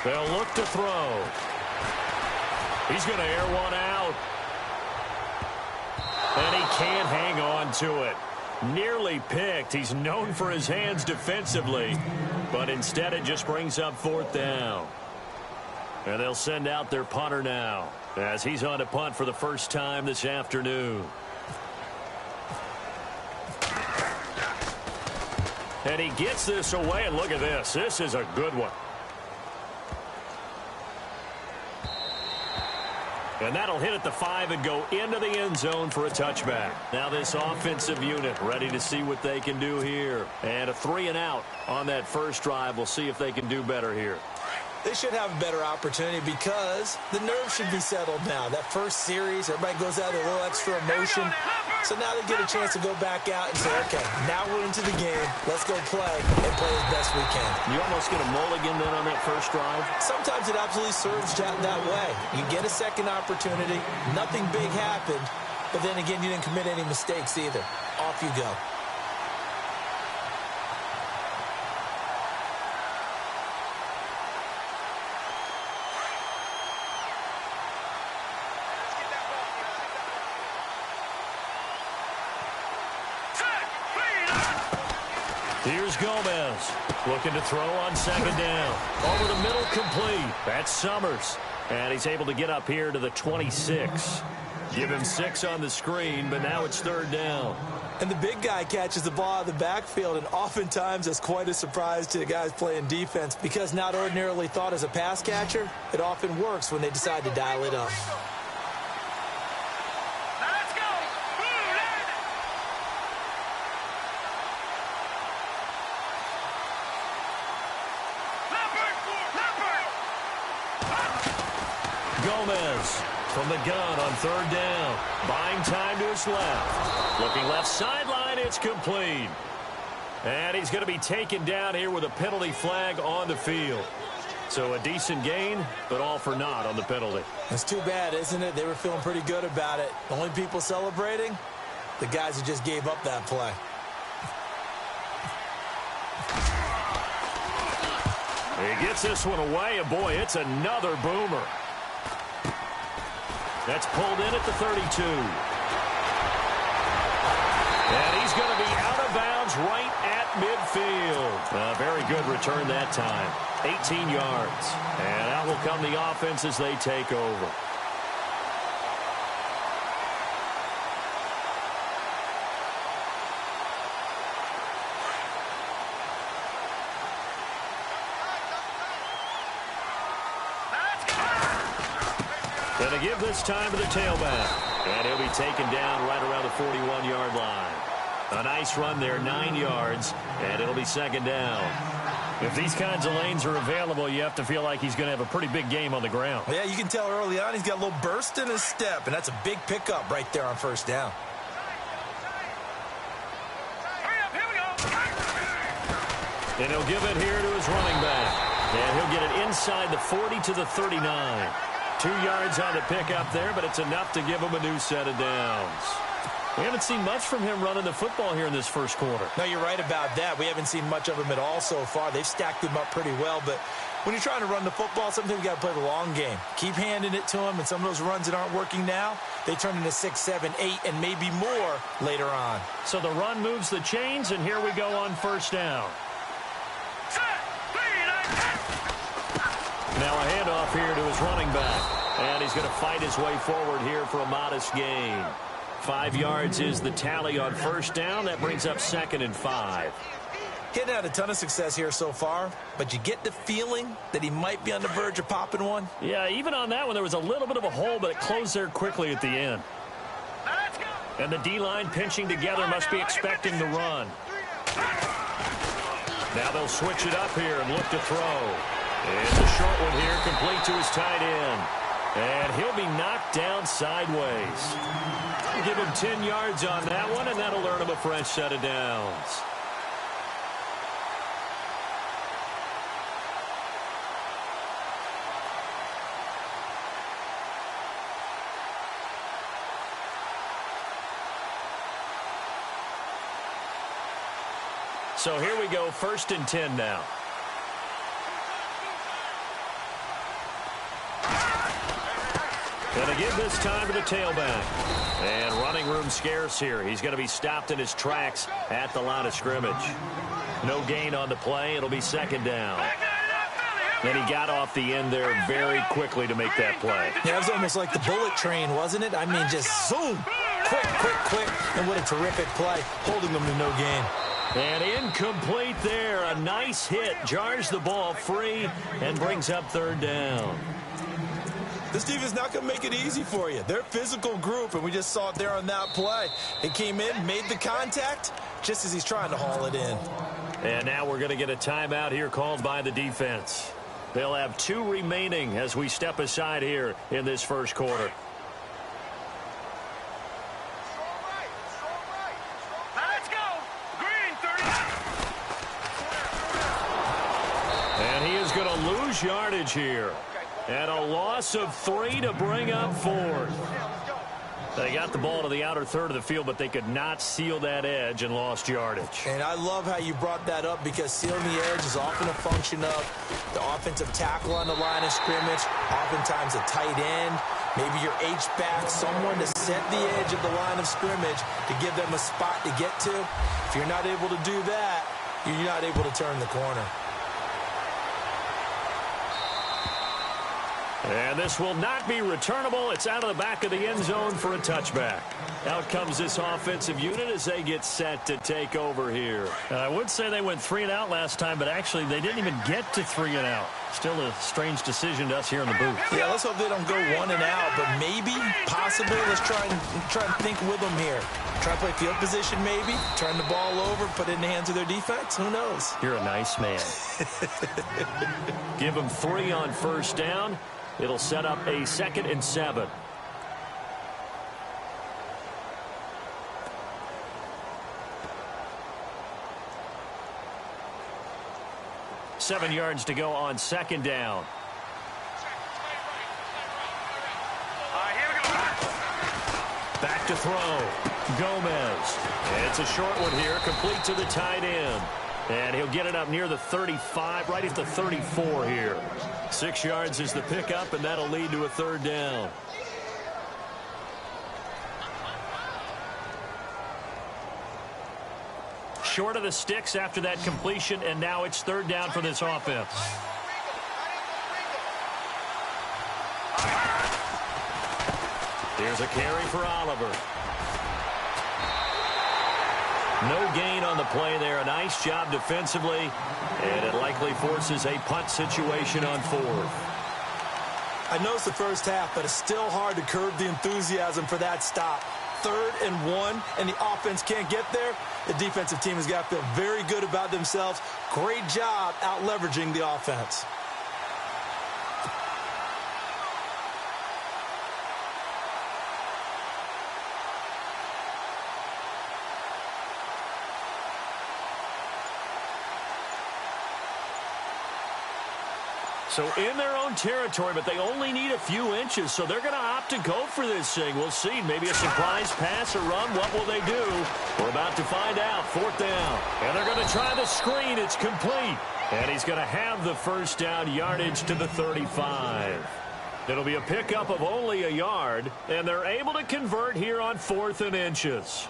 They'll look to throw. He's going to air one out. And he can't hang on to it. Nearly picked. He's known for his hands defensively, but instead it just brings up fourth down. And they'll send out their punter now as he's on to punt for the first time this afternoon. And he gets this away, and look at this. This is a good one. And that'll hit at the 5 and go into the end zone for a touchback. Now this offensive unit ready to see what they can do here. And a 3 and out on that first drive. We'll see if they can do better here. They should have a better opportunity because the nerves should be settled now. That first series, everybody goes out with a little extra emotion. So now they get a chance to go back out and say, okay, now we're into the game. Let's go play and play as best we can. You almost get a mulligan then on that first drive? Sometimes it absolutely serves that way. You get a second opportunity. Nothing big happened. But then again, you didn't commit any mistakes either. Off you go. Here's Gomez looking to throw on second down. Over the middle, complete. That's Summers. And he's able to get up here to the 26. Give him 6 on the screen, but now it's third down. And the big guy catches the ball out of the backfield, and oftentimes that's quite a surprise to the guys playing defense because not ordinarily thought as a pass catcher, it often works when they decide to dial it up. Gomez from the gun on third down. Buying time to his left. Looking left sideline, it's complete. And he's going to be taken down here with a penalty flag on the field. So a decent gain, but all for naught on the penalty. It's too bad, isn't it? They were feeling pretty good about it. The only people celebrating, the guys who just gave up that play. He gets this one away, and boy, it's another boomer. That's pulled in at the 32. And he's going to be out of bounds right at midfield. A very good return that time. 18 yards. And out will come the offense as they take over. Going to give this time to the tailback. And he'll be taken down right around the 41-yard line. A nice run there, 9 yards, and it'll be second down. If these kinds of lanes are available, you have to feel like he's going to have a pretty big game on the ground. Yeah, you can tell early on he's got a little burst in his step, and that's a big pickup right there on first down. And he'll give it here to his running back. And he'll get it inside the 40 to the 39. 2 yards on the pickup there, but it's enough to give him a new set of downs. We haven't seen much from him running the football here in this first quarter. No, you're right about that. We haven't seen much of him at all so far. They've stacked him up pretty well, but when you're trying to run the football, sometimes you got to play the long game. Keep handing it to him, and some of those runs that aren't working now, they turn into 6, 7, 8, and maybe more later on. So the run moves the chains, and here we go on first down. Now a handoff here to his running back. And he's going to fight his way forward here for a modest gain. 5 yards is the tally on first down. That brings up 2nd and 5. He hadn't had a ton of success here so far, but you get the feeling that he might be on the verge of popping one. Yeah, even on that one, there was a little bit of a hole, but it closed there quickly at the end. And the D-line pinching together must be expecting the run. Now they'll switch it up here and look to throw. It's a short one here, complete to his tight end. And he'll be knocked down sideways. Give him 10 yards on that one, and that'll earn him a fresh set of downs. So here we go, 1st and 10 now. Going to give this time to the tailback. And running room scarce here. He's going to be stopped in his tracks at the line of scrimmage. No gain on the play. It'll be second down. Then he got off the end there very quickly to make that play. Yeah, it was almost like the bullet train, wasn't it? I mean, just zoom. Quick. And what a terrific play, holding them to no gain. And incomplete there. A nice hit. Jars the ball free and brings up third down. This defense is not going to make it easy for you. They're a physical group, and we just saw it there on that play. It came in, made the contact, just as he's trying to haul it in. And now we're going to get a timeout here called by the defense. They'll have 2 remaining as we step aside here in this first quarter. Let's go. Green, 30. And he is going to lose yardage here. And a loss of 3 to bring up 4th. They got the ball to the outer third of the field, but they could not seal that edge and lost yardage. And I love how you brought that up, because sealing the edge is often a function of the offensive tackle on the line of scrimmage, oftentimes a tight end, maybe your H-back, someone to set the edge of the line of scrimmage to give them a spot to get to. If you're not able to do that, you're not able to turn the corner. And this will not be returnable. It's out of the back of the end zone for a touchback. Out comes this offensive unit as they get set to take over here. And I would say they went 3 and out last time, but actually they didn't even get to 3 and out. Still a strange decision to us here in the booth. Yeah, let's hope they don't go 1 and out, but maybe, possibly, let's try and think with them here. Try to play field position maybe, turn the ball over, put it in the hands of their defense. Who knows? You're a nice man. Give them 3 on first down. It'll set up a 2nd and 7. Seven yards to go on second down. Here we go. Back to throw. Gomez. It's a short one here, complete to the tight end. And he'll get it up near the 35, right at the 34 here. 6 yards is the pickup, and that'll lead to a third down. Short of the sticks after that completion, and now it's third down for this offense. Here's a carry for Oliver. No gain on the play there. A nice job defensively, and it likely forces a punt situation on 4th. I know it's the first half, but it's still hard to curb the enthusiasm for that stop. 3rd and 1, and the offense can't get there. The defensive team has got to feel very good about themselves. Great job out leveraging the offense. So in their own territory, but they only need a few inches, so they're going to opt to go for this thing. We'll see. Maybe a surprise pass or run. What will they do? We're about to find out. 4th down. And they're going to try the screen. It's complete. And he's going to have the first down, yardage to the 35. It'll be a pickup of only a yard, and they're able to convert here on 4th and inches.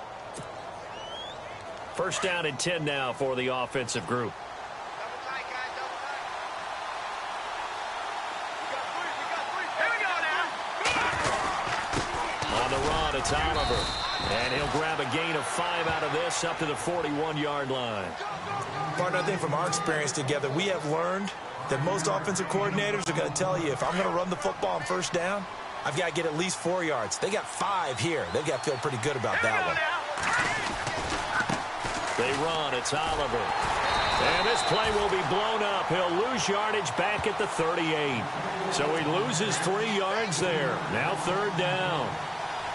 First down and 10 now for the offensive group. It's Oliver, and he'll grab a gain of 5 out of this up to the 41-yard line. Partner, I think from our experience together, we have learned that most offensive coordinators are going to tell you, if I'm going to run the football on first down, I've got to get at least 4 yards. They got 5 here. They've got to feel pretty good about that one. They run. It's Oliver. And this play will be blown up. He'll lose yardage back at the 38. So he loses 3 yards there. Now third down.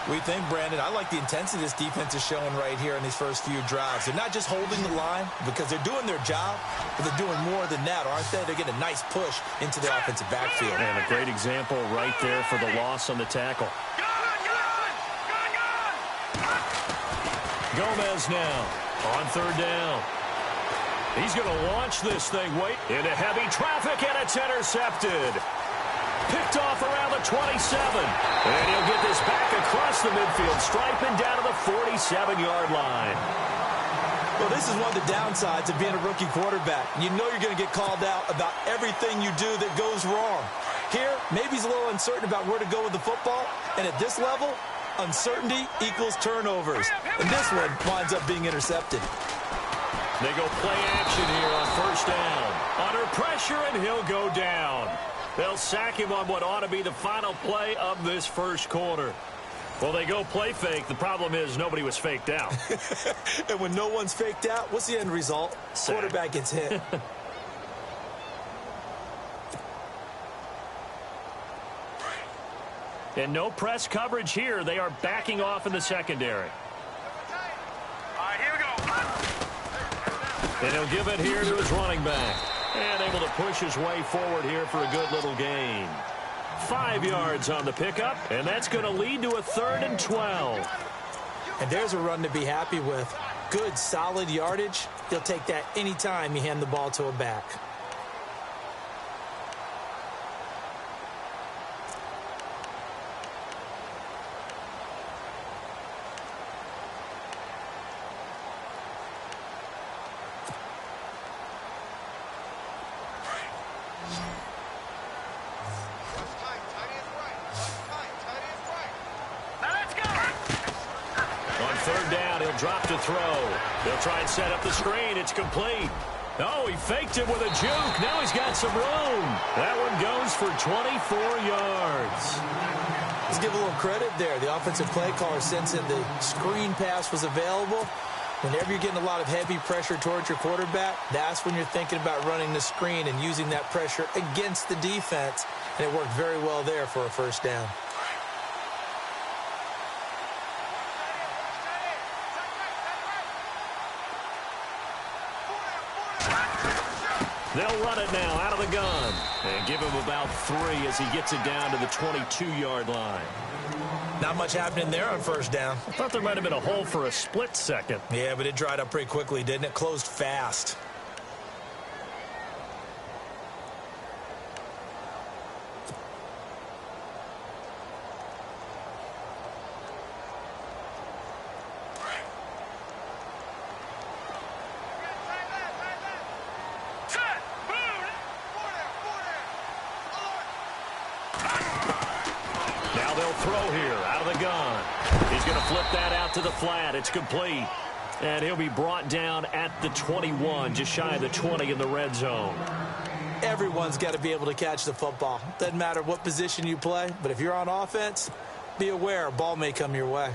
We think, Brandon, I like the intensity this defense is showing right here in these first few drives. They're not just holding the line because they're doing their job, but they're doing more than that, aren't they? They're getting a nice push into the offensive backfield. And a great example right there for the loss on the tackle. Gomez now on third down. He's going to launch this thing. Wait, into heavy traffic, and it's intercepted. picked off around the 27. And he'll get this back across the midfield stripe and down to the 47-yard line. Well, this is one of the downsides of being a rookie quarterback. You know you're going to get called out about everything you do that goes wrong. Here, maybe he's a little uncertain about where to go with the football. And at this level, uncertainty equals turnovers. And this one winds up being intercepted. They go play action here on first down. Under pressure, and he'll go down. They'll sack him on what ought to be the final play of this first quarter. Well, they go play fake. The problem is nobody was faked out. And when no one's faked out, what's the end result? Sack. Quarterback gets hit. And no press coverage here. They are backing off in the secondary. All right, here we go. And he'll give it here to his running back. And able to push his way forward here for a good little gain. 5 yards on the pickup, and that's going to lead to a 3rd and 12. And there's a run to be happy with. Good, solid yardage. He'll take that anytime you hand the ball to a back. Drop to throw. They'll try and set up the screen. It's complete. Oh, he faked it with a juke. Now he's got some room. That one goes for 24 yards. Let's give a little credit there. The offensive play caller sensing the screen pass was available. Whenever you're getting a lot of heavy pressure towards your quarterback, that's when you're thinking about running the screen and using that pressure against the defense. And it worked very well there for a first down. They'll run it now out of the gun and give him about 3 as he gets it down to the 22-yard line. Not much happening there on first down. I thought there might have been a hole for a split second. Yeah, but it dried up pretty quickly, didn't it? Closed fast. Throw here out of the gun. He's going to flip that out to the flat. It's complete. And he'll be brought down at the 21, just shy of the 20 in the red zone. Everyone's got to be able to catch the football. Doesn't matter what position you play, but if you're on offense, be aware a ball may come your way.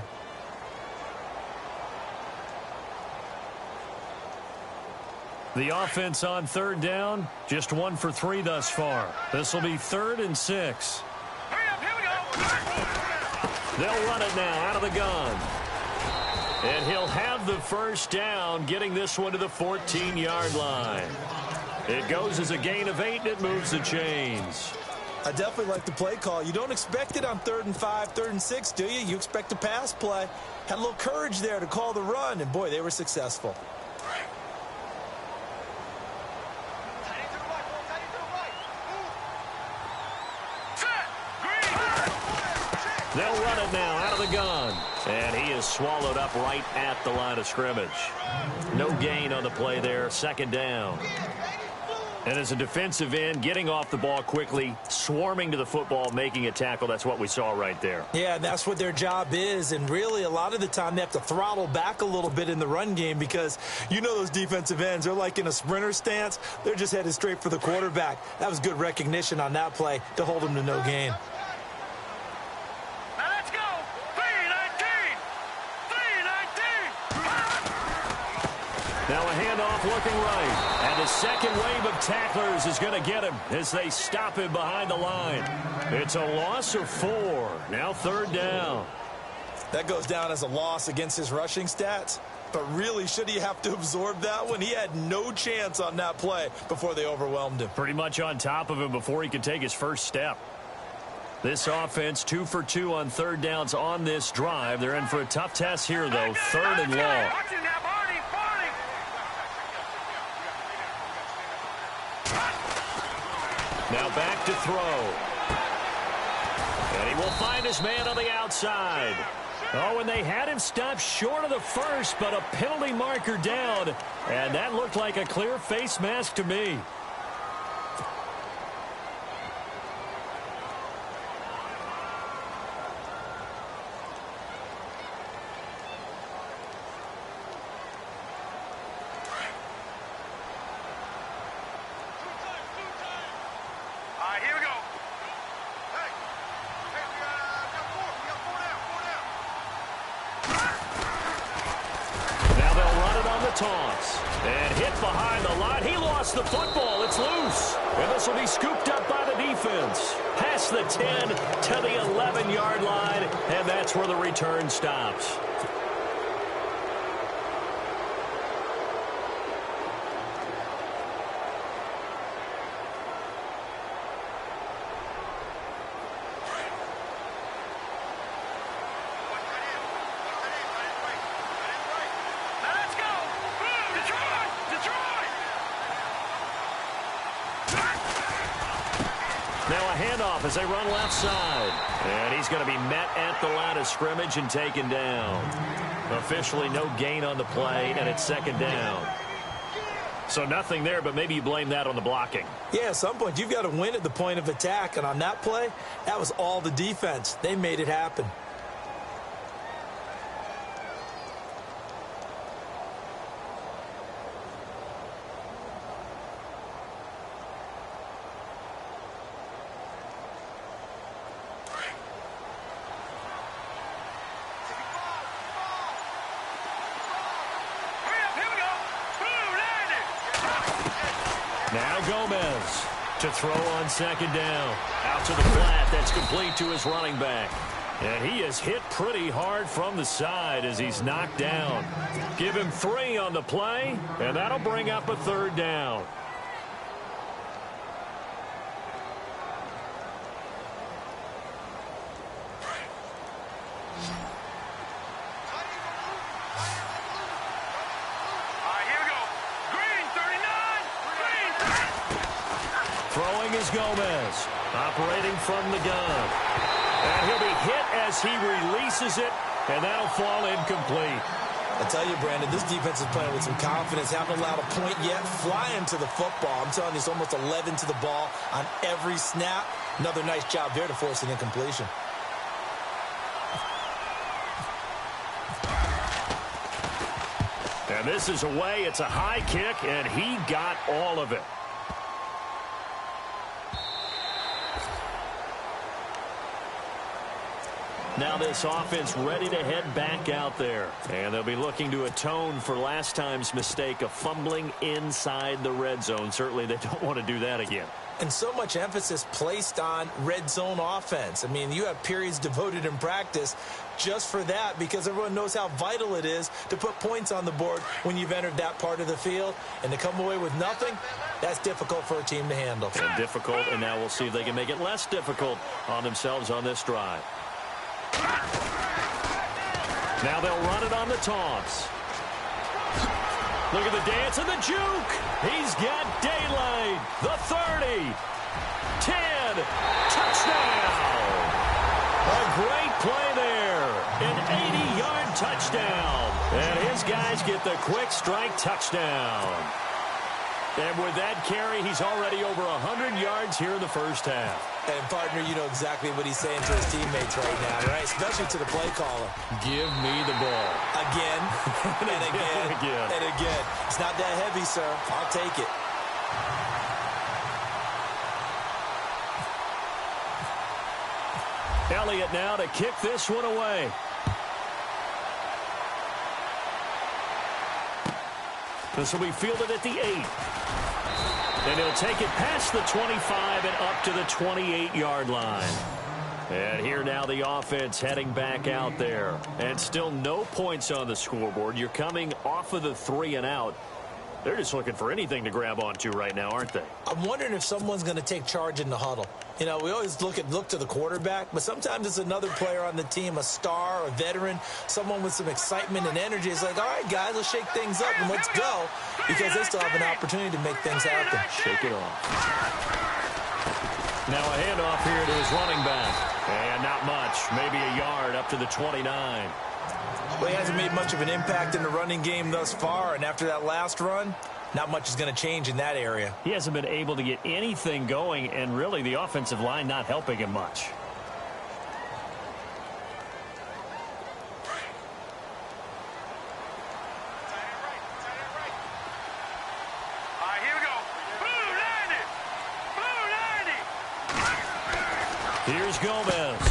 The offense on third down, just 1 for 3 thus far. This will be 3rd and 6. They'll run it now out of the gun. And he'll have the first down, getting this one to the 14-yard line. It goes as a gain of 8, and it moves the chains. I definitely like the play call. You don't expect it on 3rd and 5, 3rd and 6, do you? You expect a pass play. Had a little courage there to call the run, and boy, they were successful. They'll run it now out of the gun. And he is swallowed up right at the line of scrimmage. No gain on the play there. 2nd down. And as a defensive end, getting off the ball quickly, swarming to the football, making a tackle. That's what we saw right there. Yeah, that's what their job is. And really, a lot of the time, they have to throttle back a little bit in the run game because you know those defensive ends, they're like in a sprinter stance. They're just headed straight for the quarterback. That was good recognition on that play to hold them to no gain. Now a handoff looking right. And the second wave of tacklers is going to get him as they stop him behind the line. It's a loss of 4. Now 3rd down. That goes down as a loss against his rushing stats. But really, should he have to absorb that one? He had no chance on that play before they overwhelmed him. Pretty much on top of him before he could take his first step. This offense 2 for 2 on 3rd downs on this drive. They're in for a tough test here, though. 3rd and long. Now back to throw. And he will find his man on the outside. Oh, and they had him stopped short of the first, but a penalty marker down. And that looked like a clear face mask to me. Toss and hit behind the line. He lost the football. It's loose. And this will be scooped up by the defense. Past the 10 to the 11-yard line, and that's where the return stops. As they run left side. And he's going to be met at the line of scrimmage and taken down. Officially no gain on the play, and it's second down. So nothing there, but maybe you blame that on the blocking. Yeah, at some point you've got to win at the point of attack. And on that play, that was all the defense. They made it happen. Now Gomez to throw on second down. Out to the flat. That's complete to his running back. And he is hit pretty hard from the side as he's knocked down. Give him 3 on the play, and that'll bring up a third down. Gomez operating from the gun. And he'll be hit as he releases it, and that'll fall incomplete. I tell you, Brandon, this defense is playing with some confidence. Haven't allowed a point yet. Flying to the football. I'm telling you, it's almost 11 to the ball on every snap. Another nice job there to force an incompletion. And this is away. It's a high kick, and he got all of it. Now this offense ready to head back out there. And they'll be looking to atone for last time's mistake of fumbling inside the red zone. Certainly they don't want to do that again. And so much emphasis placed on red zone offense. I mean, you have periods devoted in practice just for that because everyone knows how vital it is to put points on the board when you've entered that part of the field. And to come away with nothing, that's difficult for a team to handle. And difficult, and now we'll see if they can make it less difficult on themselves on this drive. Now they'll run it on the toss. Look at the dance and the juke. He's got daylight. The 30. 10. Touchdown. A great play there. An 80-yard touchdown. And his guys get the quick strike touchdown. And with that carry, he's already over 100 yards here in the first half. And, partner, you know exactly what he's saying to his teammates right now, right? Especially to the play caller. Give me the ball. Again, and again, and again. It's not that heavy, sir. I'll take it. Elliott now to kick this one away. This will be fielded at the 8. And he'll take it past the 25 and up to the 28-yard line. And here now the offense heading back out there. And still no points on the scoreboard. You're coming off of the 3 and out. They're just looking for anything to grab onto right now, aren't they? I'm wondering if someone's going to take charge in the huddle. You know, we always look to the quarterback, but sometimes it's another player on the team, a star, a veteran, someone with some excitement and energy. It's like, all right, guys, let's shake things up and let's go, because they still have an opportunity to make things happen. Shake it off. Now a handoff here to his running back. And not much, maybe a yard up to the 29. Well, he hasn't made much of an impact in the running game thus far, and after that last run, not much is going to change in that area. He hasn't been able to get anything going, and really the offensive line not helping him much. Here's Gomez,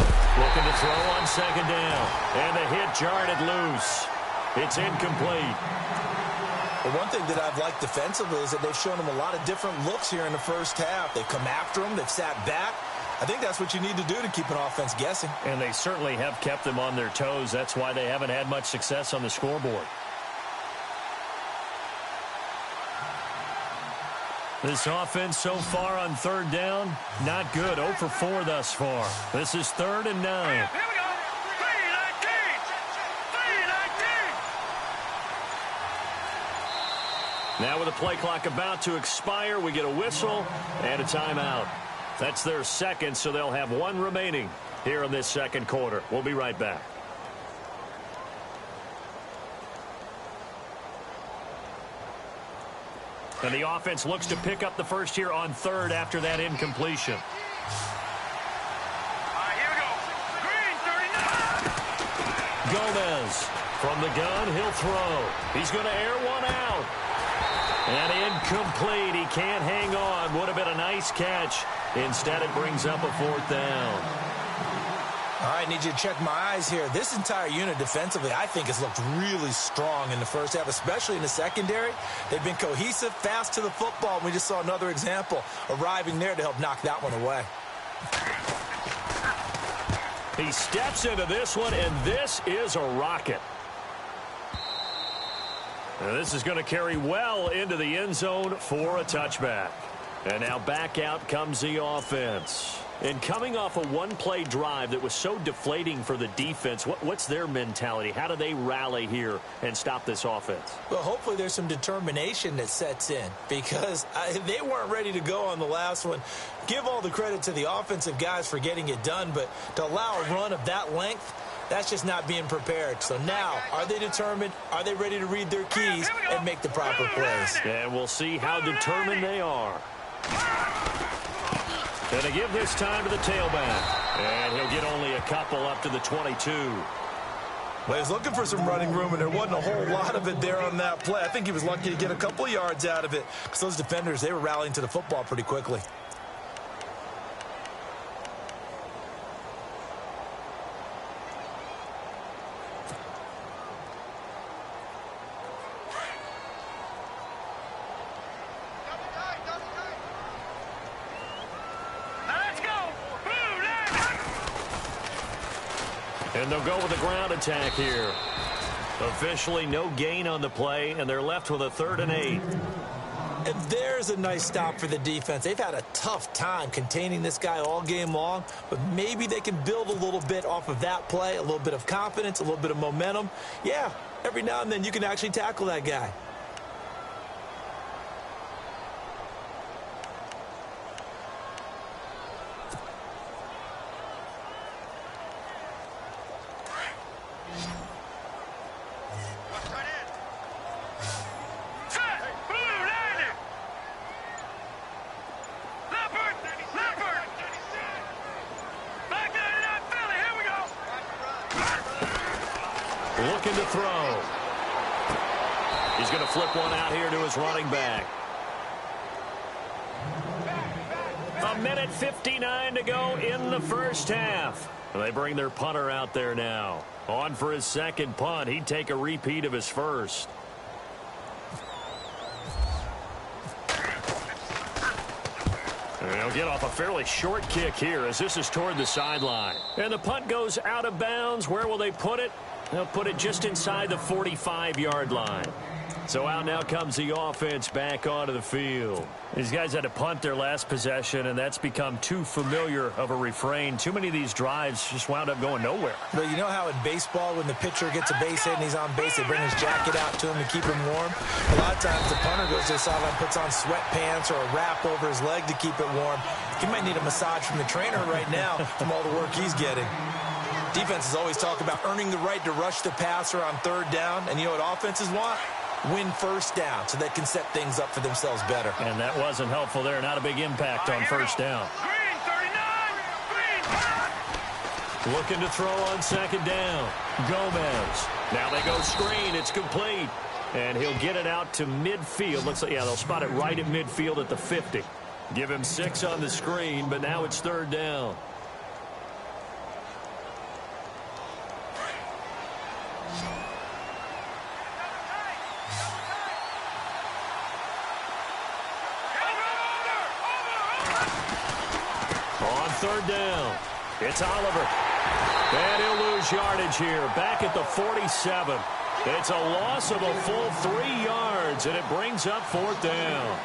looking to throw on second down. And the hit jarred it loose. It's incomplete. Well, one thing that I've liked defensively is that they've shown him a lot of different looks here in the first half. They've come after him. They've sat back. I think that's what you need to do to keep an offense guessing. And they certainly have kept them on their toes. That's why they haven't had much success on the scoreboard. This offense so far on third down, not good. 0 for 4 thus far. This is 3rd and 9. Here we go. 3-19. Now with the play clock about to expire, we get a whistle and a timeout. That's their second, so they'll have one remaining here in this second quarter. We'll be right back. And the offense looks to pick up the first here on 3rd after that incompletion. Here we go. Green, 39. Gomez from the gun, he'll throw. He's going to air one out. And incomplete. He can't hang on. Would have been a nice catch. Instead, it brings up a 4th down. All right, need you to check my eyes here. This entire unit defensively, I think, has looked really strong in the first half, especially in the secondary. They've been cohesive, fast to the football. We just saw another example arriving there to help knock that one away. He steps into this one, and this is a rocket. Now this is going to carry well into the end zone for a touchback. And now back out comes the offense. And coming off a one-play drive that was so deflating for the defense, what's their mentality? How do they rally here and stop this offense? Well, hopefully there's some determination that sets in because they weren't ready to go on the last one. Give all the credit to the offensive guys for getting it done, but to allow a run of that length, that's just not being prepared. So now, are they determined? Are they ready to read their keys and make the proper plays? And we'll see how determined they are. Going to give this time to the tailback. And he'll get only a couple up to the 22. Well, he's looking for some running room, and there wasn't a whole lot of it there on that play. I think he was lucky to get a couple of yards out of it because those defenders, they were rallying to the football pretty quickly. And they'll go with a ground attack here. Officially no gain on the play, and they're left with a 3rd and 8. And there's a nice stop for the defense. They've had a tough time containing this guy all game long, but maybe they can build a little bit off of that play, a little bit of confidence, a little bit of momentum. Yeah, every now and then you can actually tackle that guy. Looking to throw. He's going to flip one out here to his running back. 1:59 to go in the first half. They bring their punter out there now. On for his second punt. He'd take a repeat of his first. And he'll get off a fairly short kick here as this is toward the sideline. And the punt goes out of bounds. Where will they put it? They'll put it just inside the 45-yard line. So out now comes the offense back onto the field. These guys had to punt their last possession, and that's become too familiar of a refrain. Too many of these drives just wound up going nowhere. But you know how in baseball, when the pitcher gets a base hit and he's on base, they bring his jacket out to him to keep him warm? A lot of times the punter goes to the sideline, puts on sweatpants or a wrap over his leg to keep it warm. He might need a massage from the trainer right now from all the work he's getting. Defenses always talk about earning the right to rush the passer on third down, and you know what offenses want? Win first down so they can set things up for themselves better. And that wasn't helpful there. Not a big impact on first down. Green, 39. Green. Looking to throw on second down. Gomez. Now they go screen. It's complete. And he'll get it out to midfield. Looks like, yeah, they'll spot it right at midfield at the 50. Give him 6 on the screen, but now it's third down. Third down. It's Oliver. And he'll lose yardage here. Back at the 47. It's a loss of a full 3 yards, and it brings up fourth down.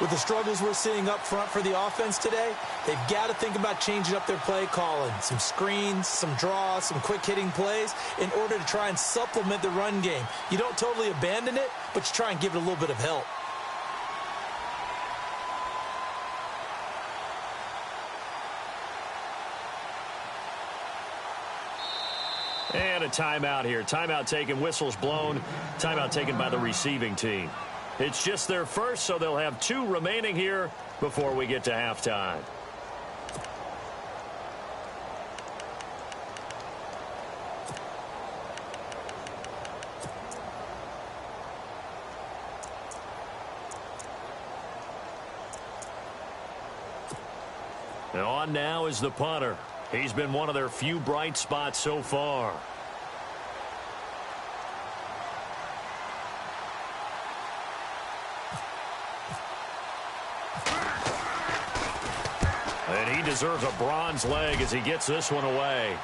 With the struggles we're seeing up front for the offense today, they've got to think about changing up their play calling. Some screens, some draws, some quick-hitting plays in order to try and supplement the run game. You don't totally abandon it, but you try and give it a little bit of help. And a timeout here. Timeout taken, whistles blown. Timeout taken by the receiving team. It's just their first, so they'll have 2 remaining here before we get to halftime. And on now is the punter. He's been one of their few bright spots so far. And he deserves a bronze leg as he gets this one away.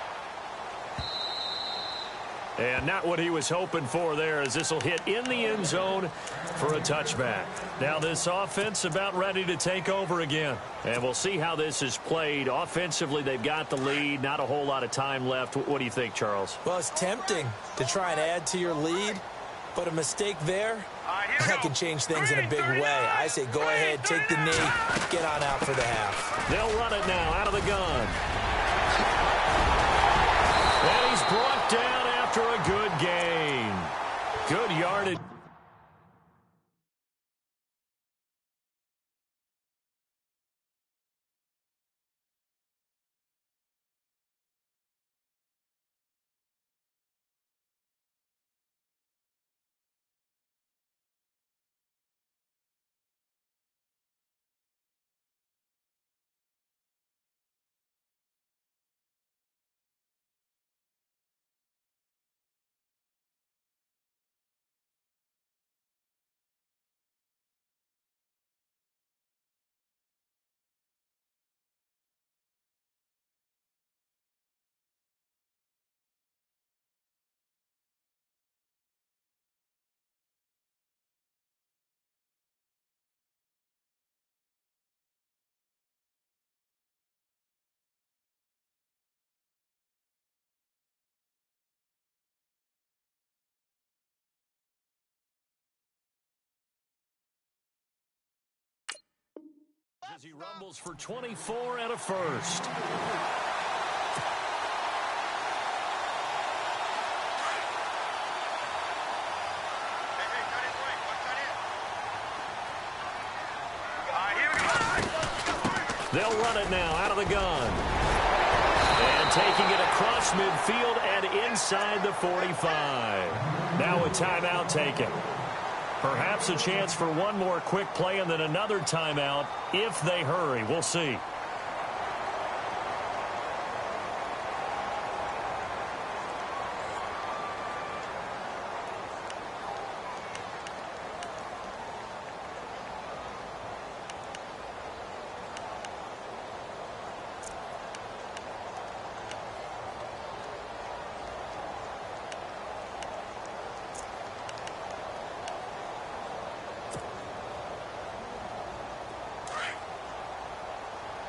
And not what he was hoping for there, as this will hit in the end zone for a touchback. Now this offense about ready to take over again. And we'll see how this is played. Offensively, they've got the lead. Not a whole lot of time left. What do you think, Charles? Well, it's tempting to try and add to your lead, but a mistake there, that can change things in a big way. I say go ahead, take the knee, get on out for the half. They'll run it now out of the gun. And he's brought down after a good gain. Good yardage. As he rumbles for 24 and a first. They'll run it now out of the gun. And taking it across midfield and inside the 45. Now a timeout taken. Perhaps a chance for one more quick play and then another timeout if they hurry. We'll see.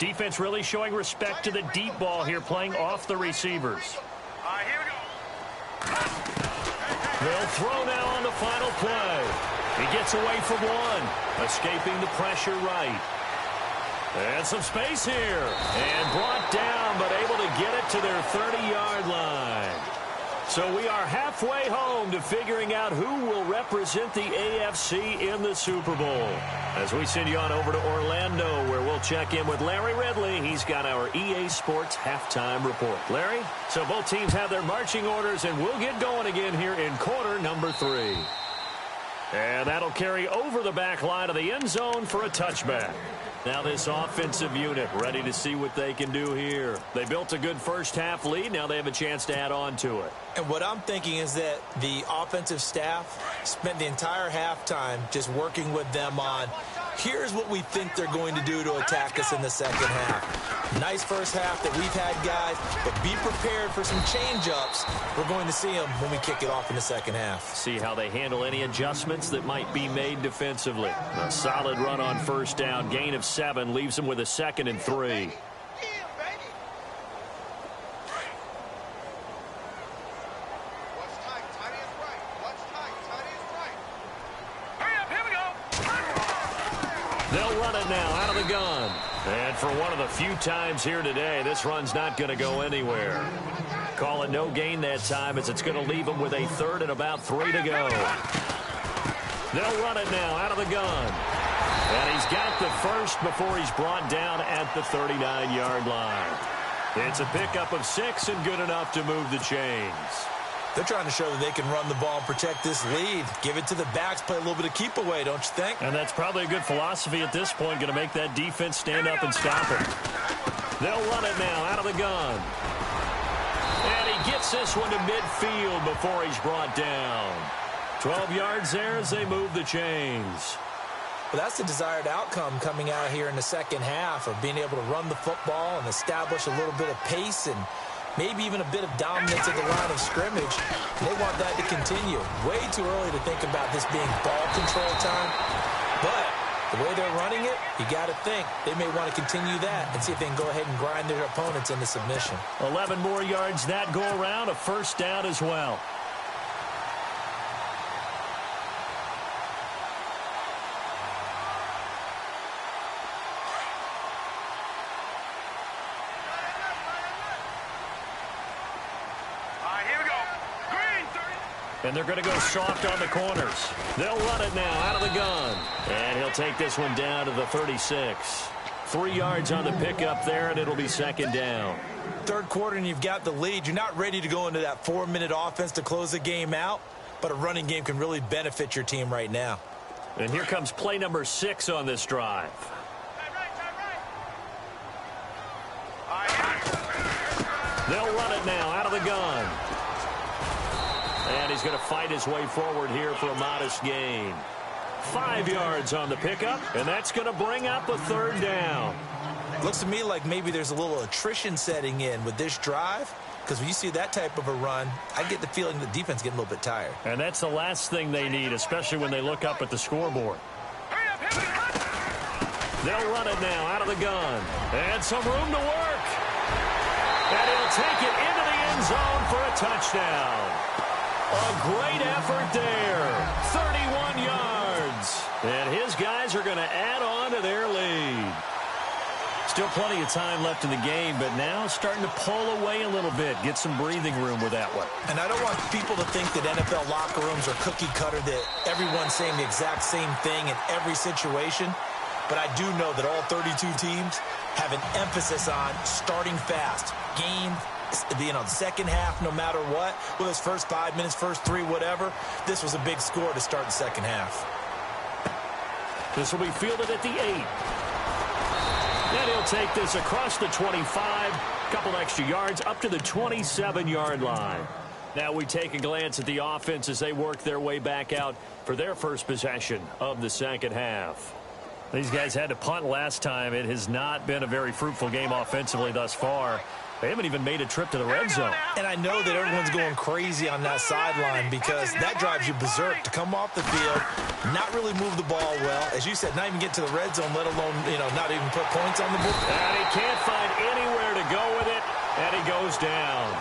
Defense really showing respect to the deep ball here, playing off the receivers. All right, here we go. They'll throw now on the final play. He gets away from one, escaping the pressure right. And some space here. And brought down, but able to get it to their 30-yard line. So we are halfway home to figuring out who will represent the AFC in the Super Bowl. As we send you on over to Orlando, where we'll check in with Larry Ridley. He's got our EA Sports halftime report. Larry, so both teams have their marching orders, and we'll get going again here in quarter number 3. And that'll carry over the back line of the end zone for a touchback. Now this offensive unit ready to see what they can do here. They built a good first half lead. Now they have a chance to add on to it. And what I'm thinking is that the offensive staff spent the entire halftime just working with them on, here's what we think they're going to do to attack us in the second half. Nice first half that we've had, guys, but be prepared for some change-ups. We're going to see them when we kick it off in the second half. See how they handle any adjustments that might be made defensively. A solid run on first down. Gain of 7 leaves them with a 2nd and 3. They'll run it now out of the gun. And for one of the few times here today, this run's not going to go anywhere. Call it no gain that time, as it's going to leave them with a 3rd and about 3 to go. They'll run it now out of the gun. And he's got the first before he's brought down at the 39-yard line. It's a pickup of 6 and good enough to move the chains. They're trying to show that they can run the ball and protect this lead. Give it to the backs, play a little bit of keep away, don't you think? And that's probably a good philosophy at this point, going to make that defense stand up and stop it. They'll run it now out of the gun. And he gets this one to midfield before he's brought down. 12 yards there as they move the chains. Well, that's the desired outcome coming out here in the second half, of being able to run the football and establish a little bit of pace and maybe even a bit of dominance at the line of scrimmage. They want that to continue. Way too early to think about this being ball control time. But the way they're running it, you got to think they may want to continue that and see if they can go ahead and grind their opponents into submission. 11 more yards that go around, a first down as well. And they're going to go soft on the corners. They'll run it now out of the gun. And he'll take this one down to the 36. 3 yards on the pickup there, and it'll be 2nd down. Third quarter, and you've got the lead. You're not ready to go into that 4-minute offense to close the game out, but a running game can really benefit your team right now. And here comes play number 6 on this drive. They'll run it now out of the gun. And he's going to fight his way forward here for a modest gain. 5 yards on the pickup, and that's going to bring up a 3rd down. Looks to me like maybe there's a little attrition setting in with this drive, because when you see that type of a run, I get the feeling the defense getting a little bit tired. And that's the last thing they need, especially when they look up at the scoreboard. They'll run it now out of the gun. And some room to work. And he'll take it into the end zone for a touchdown. A great effort there. 31 yards. And his guys are going to add on to their lead. Still plenty of time left in the game, but now starting to pull away a little bit. Get some breathing room with that one. And I don't want people to think that NFL locker rooms are cookie cutter, that everyone's saying the exact same thing in every situation. But I do know that all 32 teams have an emphasis on starting fast. Game, the second half, no matter what, whether it's first 5 minutes, first 3, whatever, this was a big score to start the second half. This will be fielded at the 8. And he'll take this across the 25, couple extra yards up to the 27-yard line. Now we take a glance at the offense as they work their way back out for their first possession of the second half. These guys had to punt last time. It has not been a very fruitful game offensively thus far. They haven't even made a trip to the red zone. And I know that everyone's going crazy on that sideline because that drives you berserk to come off the field, not really move the ball well. As you said, not even get to the red zone, let alone, not even put points on the board. And he can't find anywhere to go with it, and he goes down.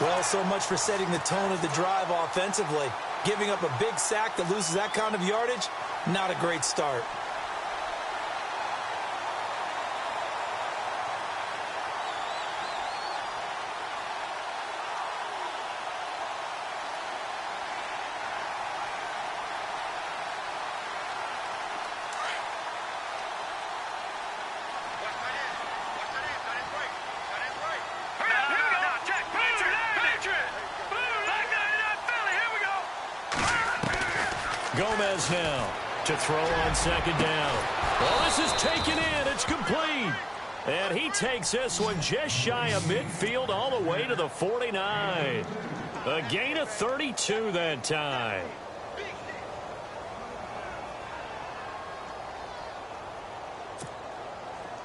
Well, so much for setting the tone of the drive offensively. Giving up a big sack that loses that kind of yardage, not a great start. Gomez now to throw on second down. Well, this is taken in. It's complete. And he takes this one just shy of midfield all the way to the 49. A gain of 32 that time.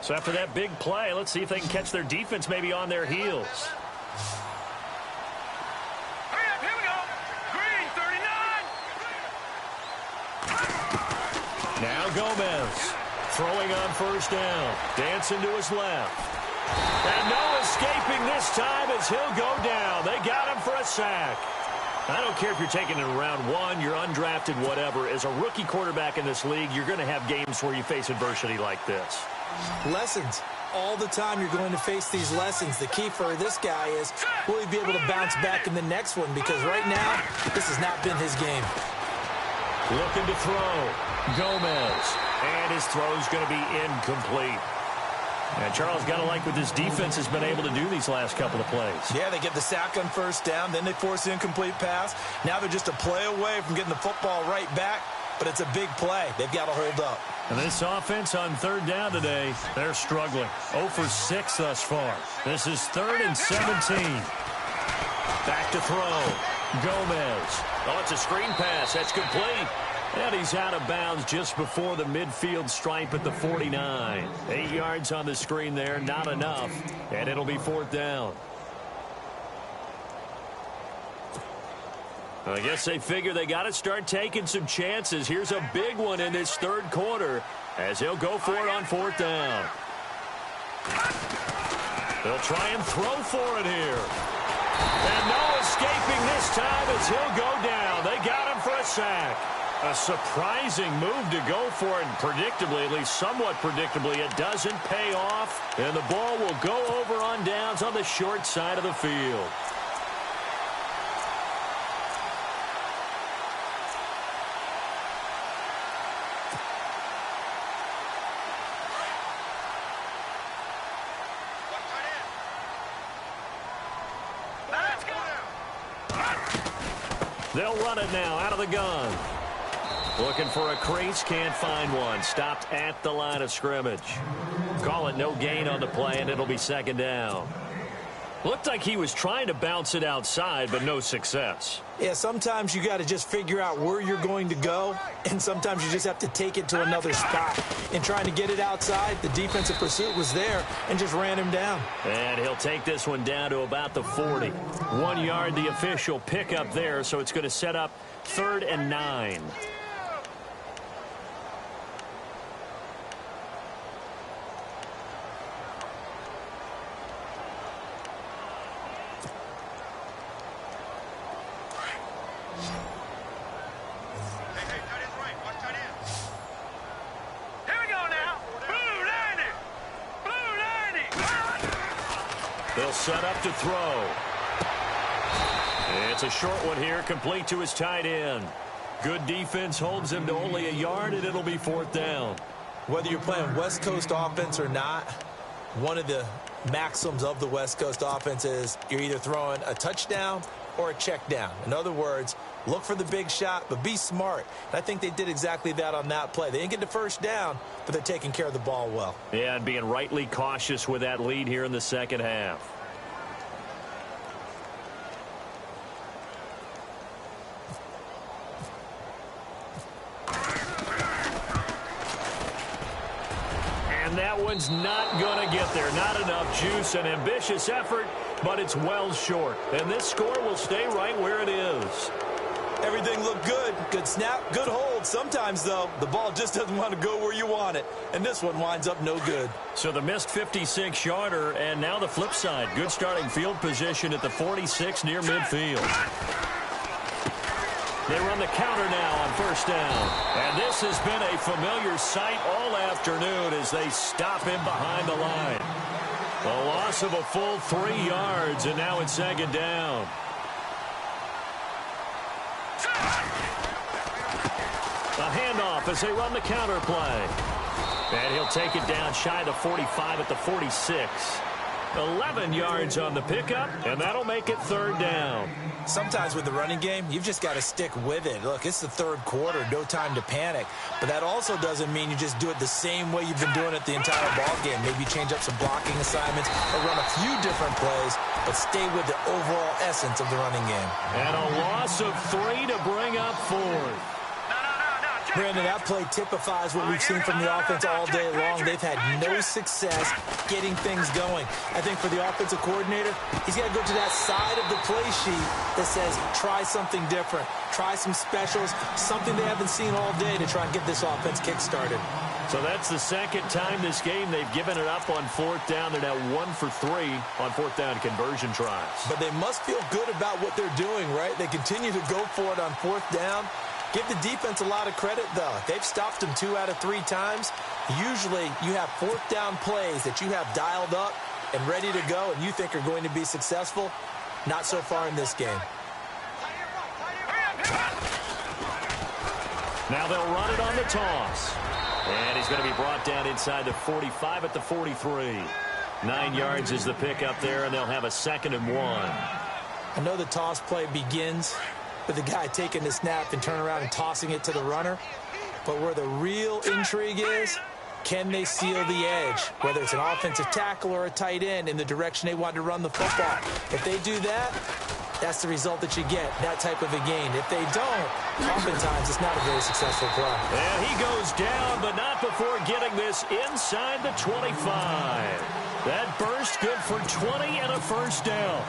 So after that big play, let's see if they can catch their defense maybe on their heels. Now Gomez throwing on first down. Dancing to his left. And no escaping this time as he'll go down. They got him for a sack. I don't care if you're taking it in round one, you're undrafted, whatever. As a rookie quarterback in this league, you're going to have games where you face adversity like this. Lessons. All the time you're going to face these lessons. The key for this guy is, will he be able to bounce back in the next one? Because right now, this has not been his game. Looking to throw. Gomez. And his throw's going to be incomplete. And Charles, got to like what this defense has been able to do these last couple of plays. Yeah, they get the sack on first down, then they force an incomplete pass. Now they're just a play away from getting the football right back, but it's a big play. They've got to hold up. And this offense on third down today, they're struggling. 0 for 6 thus far. This is 3rd and 17. Back to throw. Gomez. Oh, it's a screen pass. That's complete. And he's out of bounds just before the midfield stripe at the 49. 8 yards on the screen there, not enough. And it'll be 4th down. I guess they figure they got to start taking some chances. Here's a big one in this third quarter as he'll go for it on 4th down. They'll try and throw for it here. And no escaping this time as he'll go down. They got him for a sack. A surprising move to go for it, and predictably, at least somewhat predictably, it doesn't pay off, and the ball will go over on downs on the short side of the field. They'll run it now out of the gun. Looking for a crease, can't find one. Stopped at the line of scrimmage. Call it no gain on the play, and it'll be 2nd down. Looked like he was trying to bounce it outside, but no success. Yeah, sometimes you got to just figure out where you're going to go, and sometimes you just have to take it to another spot. In trying to get it outside, the defensive pursuit was there and just ran him down. And he'll take this one down to about the 40. 1 yard, the official pickup there, so it's going to set up 3rd and 9. They'll set up to throw. It's a short one here, complete to his tight end. Good defense holds him to only a yard, and it'll be 4th down. Whether you're playing West Coast offense or not, one of the maxims of the West Coast offense is you're either throwing a touchdown or a check down. In other words, look for the big shot, but be smart. And I think they did exactly that on that play. They didn't get the first down, but they're taking care of the ball well. Yeah, and being rightly cautious with that lead here in the second half. And And that one's not going to get there. Not enough juice. An ambitious effort, but it's well short. And this score will stay right where it is. Everything looked good. Good snap, good hold. Sometimes, though, the ball just doesn't want to go where you want it. And this one winds up no good. So the missed 56-yarder, and now the flip side. Good starting field position at the 46 near midfield. They run the counter now on first down. And this has been a familiar sight all afternoon as they stop him behind the line. A loss of a full 3 yards, and now it's second down. A handoff as they run the counter play. And he'll take it down shy of the 45 at the 46. 11 yards on the pickup, and that'll make it third down. Sometimes with the running game, you've just got to stick with it. Look, it's the third quarter, no time to panic. But that also doesn't mean you just do it the same way you've been doing it the entire ball game. Maybe change up some blocking assignments or run a few different plays, but stay with the overall essence of the running game. And a loss of 3 to bring up fourth. Brandon, that play typifies what we've seen from the offense all day long. They've had no success getting things going. I think for the offensive coordinator, he's got to go to that side of the play sheet that says, try something different. Try some specials, something they haven't seen all day to try and get this offense kick-started. So that's the second time this game they've given it up on fourth down. They're now 1 for 3 on fourth down conversion tries. But they must feel good about what they're doing, right? They continue to go for it on fourth down. Give the defense a lot of credit, though. They've stopped them 2 out of 3 times. Usually, you have fourth down plays that you have dialed up and ready to go and you think are going to be successful. Not so far in this game. Now they'll run it on the toss. And he's going to be brought down inside the 45 at the 43. 9 yards is the pickup there, and they'll have a 2nd and 1. I know the toss play begins with the guy taking the snap and turning around and tossing it to the runner. But where the real intrigue is, can they seal the edge? Whether it's an offensive tackle or a tight end in the direction they want to run the football. If they do that, that's the result that you get, that type of a gain. If they don't, oftentimes it's not a very successful play. And he goes down, but not before getting this inside the 25. That burst good for 20 and a first down.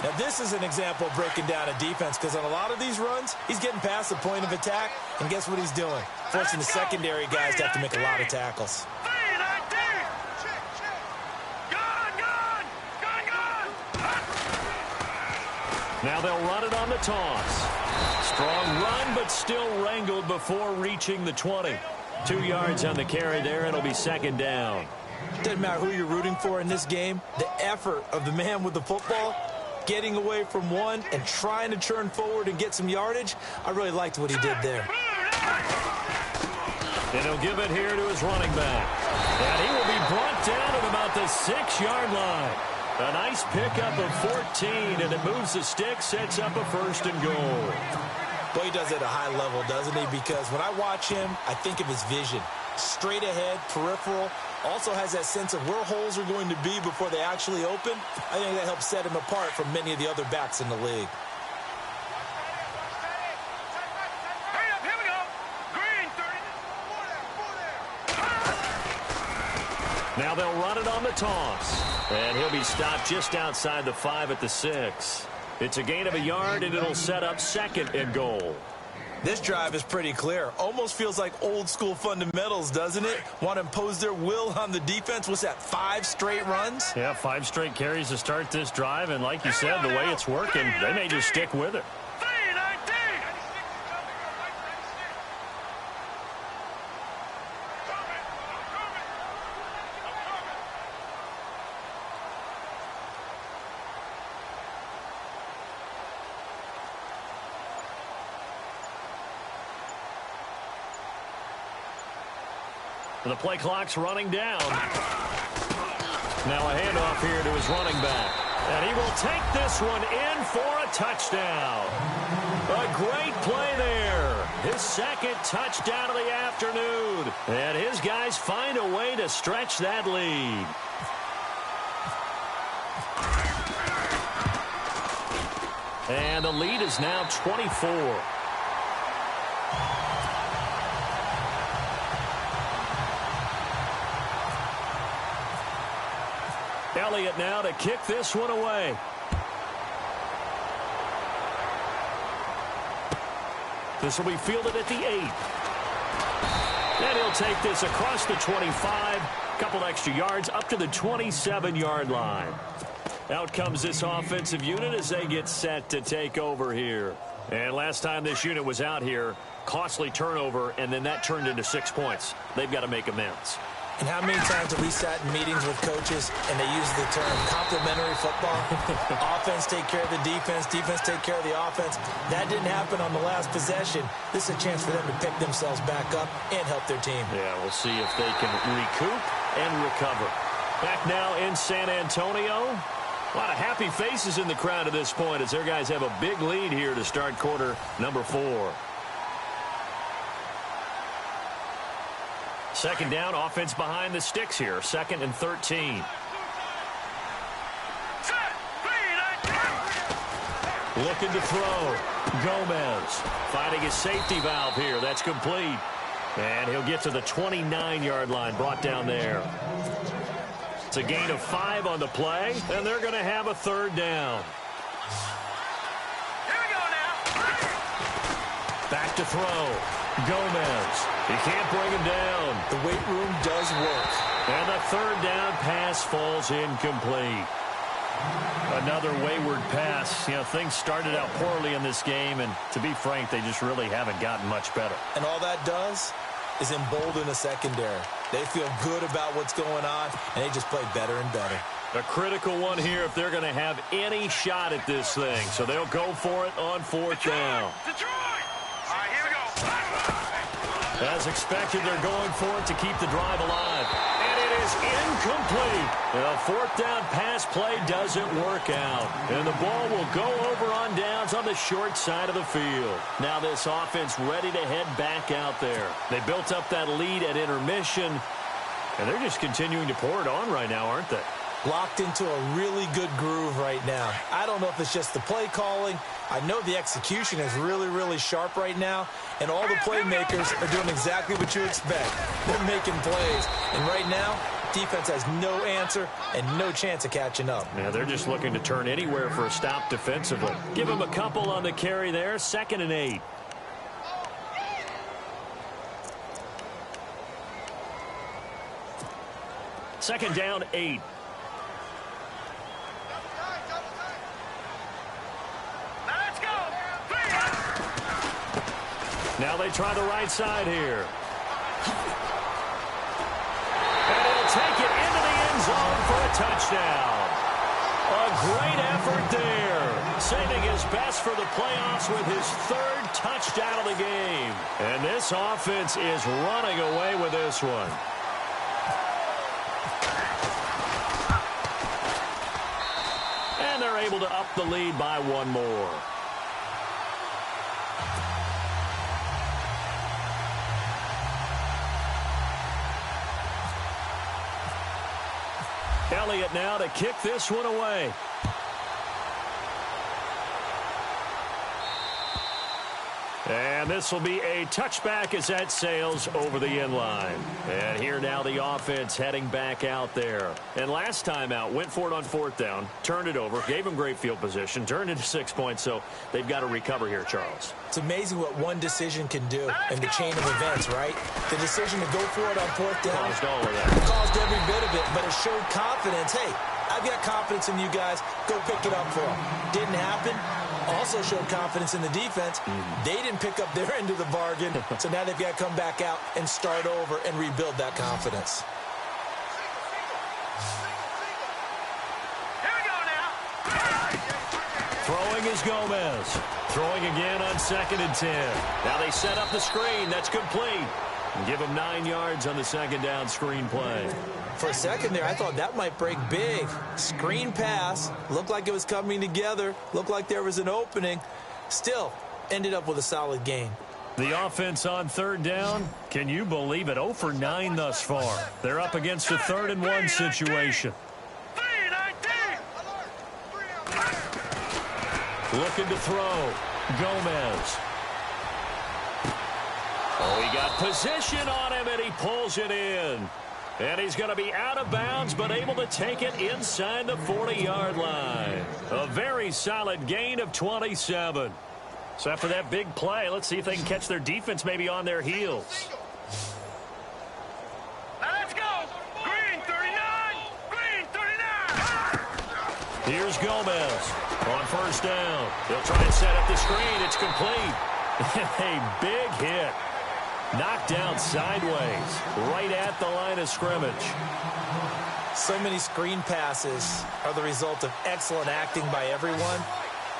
Now, this is an example of breaking down a defense because on a lot of these runs, he's getting past the point of attack, and guess what he's doing? Forcing the secondary guys to have to make a lot of tackles. Now they'll run it on the toss. Strong run, but still wrangled before reaching the 20. 2 yards on the carry there. It'll be second down. Doesn't matter who you're rooting for in this game. The effort of the man with the football, getting away from one and trying to turn forward and get some yardage, I really liked what he did there. And he'll give it here to his running back. And he will be brought down at about the 6-yard line. A nice pickup of 14, and it moves the stick, sets up a 1st and goal. Boy, he does it at a high level, doesn't he? Because when I watch him, I think of his vision. Straight ahead, peripheral. Also has that sense of where holes are going to be before they actually open. I think that helps set him apart from many of the other backs in the league. Now they'll run it on the toss. And he'll be stopped just outside the 5 at the 6. It's a gain of a yard, and it'll set up 2nd and goal. This drive is pretty clear. Almost feels like old school fundamentals, doesn't it? Want to impose their will on the defense. What's that, 5 straight runs? Yeah, 5 straight carries to start this drive. And like you said, the way it's working, they may just stick with it. The play clock's running down. Now a handoff here to his running back. And he will take this one in for a touchdown. A great play there. His 2nd touchdown of the afternoon. And his guys find a way to stretch that lead. And the lead is now 24. Elliott now to kick this one away. This will be fielded at the 8. And he'll take this across the 25. Couple extra yards up to the 27-yard line. Out comes this offensive unit as they get set to take over here. And last time this unit was out here, costly turnover, and then that turned into 6 points. They've got to make amends. And how many times have we sat in meetings with coaches and they use the term complementary football? Offense take care of the defense, defense take care of the offense. That didn't happen on the last possession. This is a chance for them to pick themselves back up and help their team. Yeah, we'll see if they can recoup and recover. Back now in San Antonio. A lot of happy faces in the crowd at this point as their guys have a big lead here to start quarter number 4. Second down, offense behind the sticks here. 2nd and 13. Looking to throw. Gomez finding his safety valve here. That's complete. And he'll get to the 29-yard line, brought down there. It's a gain of 5 on the play, and they're going to have a 3rd down. Here we go now. Back to throw. Gomez. He can't bring him down. The weight room does work. And the 3rd down pass falls incomplete. Another wayward pass. You know, things started out poorly in this game, and to be frank, they just really haven't gotten much better. And all that does is embolden the secondary. They feel good about what's going on, and they just play better and better. A critical one here if they're going to have any shot at this thing. So they'll go for it on 4th down. Detroit! All right, here we go. As expected, they're going for it to keep the drive alive. And it is incomplete. The 4th down pass play doesn't work out. And the ball will go over on downs on the short side of the field. Now this offense ready to head back out there. They built up that lead at intermission. And they're just continuing to pour it on right now, aren't they? Locked into a really good groove right now. I don't know if it's just the play calling. I know the execution is really, really sharp right now, and all the playmakers are doing exactly what you expect. They're making plays, and right now, defense has no answer and no chance of catching up. Yeah, they're just looking to turn anywhere for a stop defensively. Give them a couple on the carry there, 2nd and 8. Second down, 8. Now they try the right side here. And he'll take it into the end zone for a touchdown. A great effort there. Saving his best for the playoffs with his 3rd touchdown of the game. And this offense is running away with this one. And they're able to up the lead by 1 more. Elliott now to kick this one away. And this will be a touchback as that sails over the end line. And here now the offense heading back out there. And last time out, went for it on 4th down, turned it over, gave them great field position, turned into 6 points, so they've got to recover here, Charles. It's amazing what one decision can do in the chain of events, right? The decision to go for it on 4th down Caused all of that. caused every bit of it, but it showed confidence. Hey, I've got confidence in you guys. Go pick it up for them. Didn't happen. Also showed confidence in the defense. They didn't pick up their end of the bargain, so now they've got to come back out and start over and rebuild that confidence. Here we go now. Throwing is Gomez. Throwing again on 2nd and 10. Now they set up the screen. That's complete. And give them 9 yards on the 2nd down screen play. For a second there, I thought that might break big. Screen pass. Looked like it was coming together. Looked like there was an opening. Still, ended up with a solid gain. The offense on 3rd down. Can you believe it? 0 for 9 thus far. They're up against a 3rd and 1 situation. Looking to throw. Gomez. Oh, he got position on him, and he pulls it in. And he's going to be out of bounds, but able to take it inside the 40-yard line. A very solid gain of 27. So after that big play, let's see if they can catch their defense maybe on their heels. Let's go. Green 39. Green 39. Here's Gomez on first down. He'll try and set up the screen. It's complete. A big hit. Knocked down sideways, right at the line of scrimmage. So many screen passes are the result of excellent acting by everyone.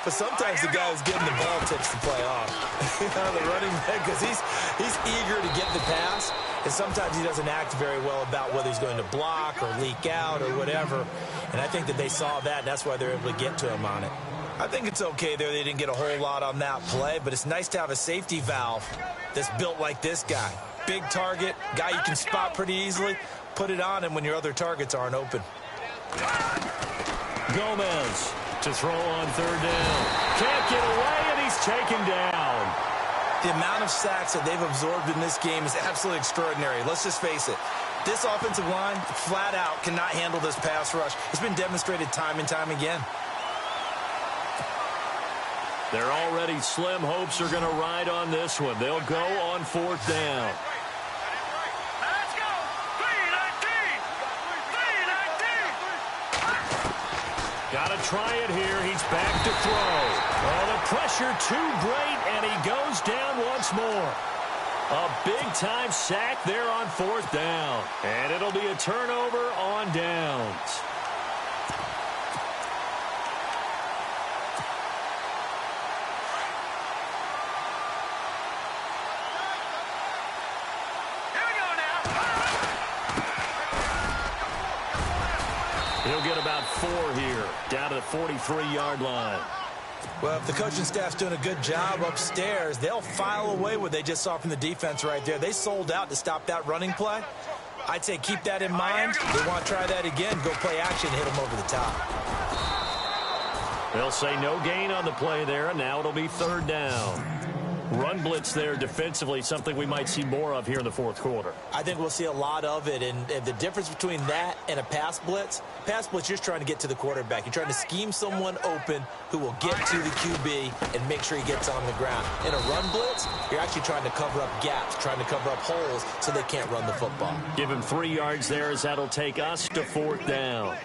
But sometimes the guy who's getting the ball tips the play off. The running back, because he's eager to get the pass, and sometimes he doesn't act very well about whether he's going to block or leak out or whatever. And I think that they saw that, and that's why they're able to get to him on it. I think it's okay there. They didn't get a whole lot on that play, but it's nice to have a safety valve that's built like this guy. Big target, guy you can spot pretty easily. Put it on him when your other targets aren't open. Gomez to throw on third down. Can't get away, and he's taken down. The amount of sacks that they've absorbed in this game is absolutely extraordinary. Let's just face it. This offensive line, flat out, cannot handle this pass rush. It's been demonstrated time and time again. Their already slim hopes are going to ride on this one. They'll go on fourth down. Let's go. 319. 319. Got to try it here. He's back to throw. Oh, the pressure too great, and he goes down once more. A big-time sack there on fourth down. And it'll be a turnover on downs. He'll get about 4 here, down to the 43-yard line. Well, if the coaching staff's doing a good job upstairs, they'll file away what they just saw from the defense right there. They sold out to stop that running play. I'd say keep that in mind. They want to try that again, go play action, hit them over the top. They'll say no gain on the play there, and now it'll be third down. Run blitz there defensively, something we might see more of here in the fourth quarter. I think we'll see a lot of it, and the difference between that and a pass blitz, you're just trying to get to the quarterback. You're trying to scheme someone open who will get to the QB and make sure he gets on the ground. In a run blitz, you're actually trying to cover up gaps, trying to cover up holes so they can't run the football. Give him 3 yards there as that'll take us to fourth down.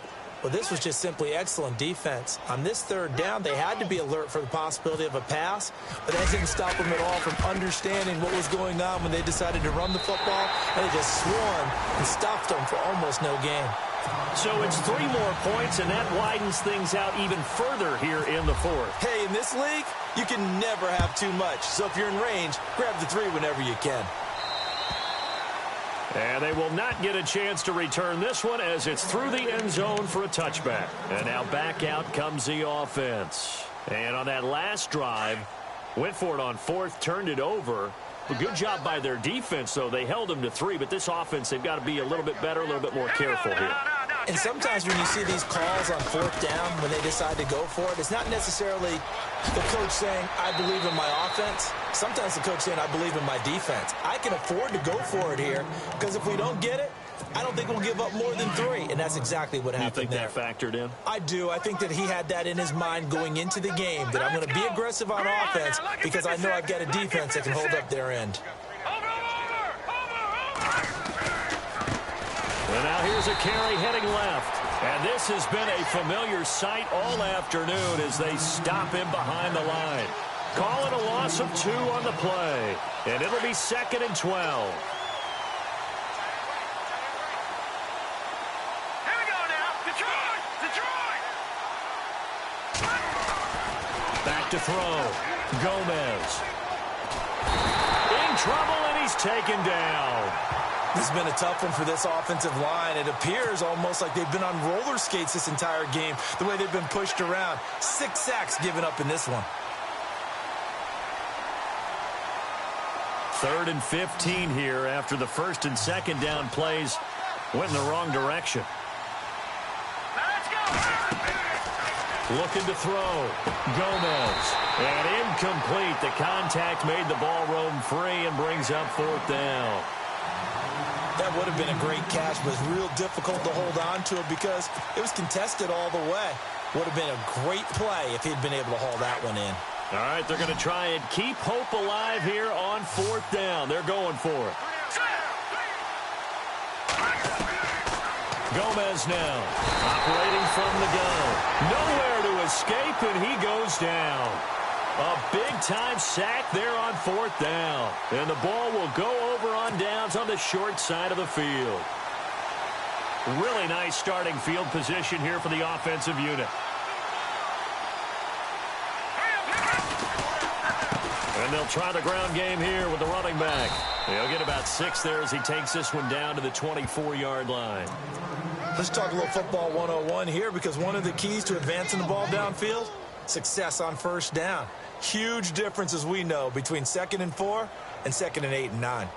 Well, this was just simply excellent defense. On this third down, they had to be alert for the possibility of a pass, but that didn't stop them at all from understanding what was going on when they decided to run the football, and they just swarmed and stopped them for almost no gain. So it's 3 more points, and that widens things out even further here in the fourth. Hey, in this league, you can never have too much. So if you're in range, grab the 3 whenever you can. And they will not get a chance to return this one as it's through the end zone for a touchback. And now back out comes the offense. And on that last drive, went for it on fourth, turned it over. A good job by their defense, though. They held them to 3, but this offense, they've got to be a little bit better, a little bit more careful here. And sometimes when you see these calls on fourth down, when they decide to go for it, it's not necessarily the coach saying, I believe in my offense. Sometimes the coach saying, I believe in my defense. I can afford to go for it here because if we don't get it, I don't think we'll give up more than 3. And that's exactly what happened there. You think that factored in? I do. I think that he had that in his mind going into the game, that I'm going to be aggressive on offense because I know I've got a defense that can hold up their end. And now here's a carry heading left. And this has been a familiar sight all afternoon as they stop him behind the line. Call it a loss of 2 on the play. And it'll be 2nd and 12. Here we go now. Detroit! Detroit! Back to throw. Gomez. In trouble, and he's taken down. This has been a tough one for this offensive line. It appears almost like they've been on roller skates this entire game, the way they've been pushed around. 6 sacks given up in this one. 3rd and 15 here after the 1st and 2nd down plays went in the wrong direction. Let's go! Looking to throw. Gomez. And incomplete. The contact made the ball roam free and brings up 4th down. That would have been a great catch, but it's real difficult to hold on to it because it was contested all the way. Would have been a great play if he'd been able to haul that one in. All right, they're going to try and keep hope alive here on 4th down. They're going for it. Gomez now, operating from the gun. Nowhere to escape, and he goes down. A big-time sack there on 4th down. And the ball will go over on downs on the short side of the field. Really nice starting field position here for the offensive unit. And they'll try the ground game here with the running back. He'll get about 6 there as he takes this one down to the 24-yard line. Let's talk a little football 101 here, because one of the keys to advancing the ball downfield, success on 1st down. Huge difference, as we know, between 2nd and 4 and 2nd and 8 and 9.